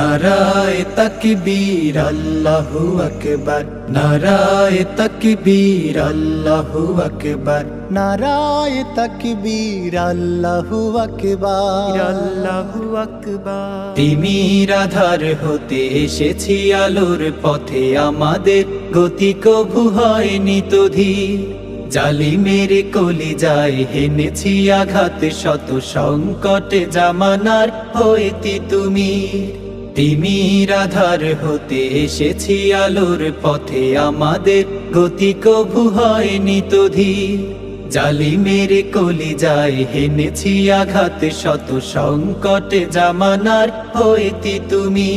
নারায়ে তাকবীর আল্লাহু আকবার, নারায়ে তাকবীর আল্লাহু আকবার, নারায়ে তাকবীর আল্লাহু আকবার, আল্লাহু আকবার। তিমির আধার হতে এসেছি আলোর পথে, আমাদের গতি কভু হয়নি তো ধীর। জালিমের কলিজায় হেনেছি আঘাত, শত সংকটে জামানার হইতি তুমি। তিমির আধার হতে এসেছি আলোর পথে, আমাদের গতি কভু হয়নি তো ধীর। জালিমের কলিজায় হেনেছি আঘাত, শত সংকটে জামানার হইতি তুমি।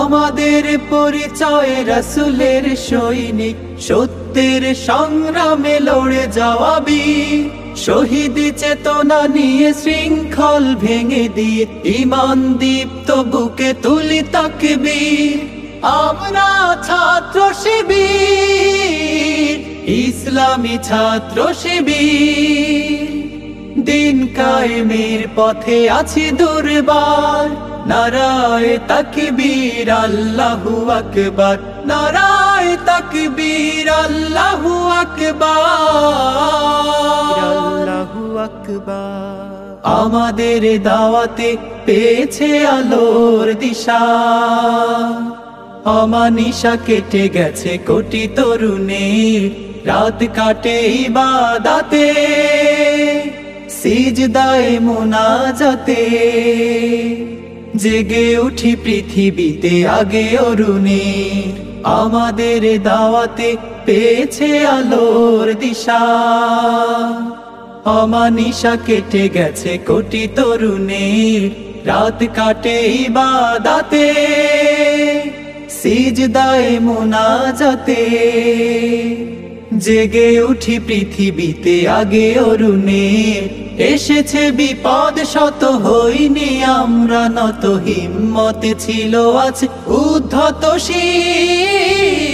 আমাদের পরিচয় রাসূলের সৈনিক, সত্যের সংগ্রামে লড়ে যাওয়া বীর। শহীদ চেতনা নিয়ে শৃঙ্খল ভেঙে দিয়ে, ঈমান দীপ্ত বুকে তুলি তাকবীর। আমরা ছাত্র শিবির, ইসলামী ছাত্র শিবির। দিন কায়েমের পথে আছি দুর্বার, নারায়ে তাকবীর আল্লাহু আকবার, নারায়ে তাকবীর আল্লাহু আকবার, আল্লাহু আকবার। আমাদের দাওয়াতে পেয়েছে আলোর দিশা, অমানিশা কেটে গেছে কোটি তরুণের। রাত কাটে ইবাদতে, সিজদায়ে মুনাজাতে, জেগে উঠি পৃথিবীতে আগে অরুণের। আমাদের দাওয়াতে পেয়েছে আলোর দিশা, অমানিশা কেটে গেছে কোটি তরুণের। রাত কাটে ইবাদতে, সিজদায়ে মুনাজাতে, জেগে উঠি পৃথিবীতে আগে অরুণের। এসেছে বিপদ শত, হইনি আমরা নত, হিম্মতে ছিল আজ উদ্ধত শির।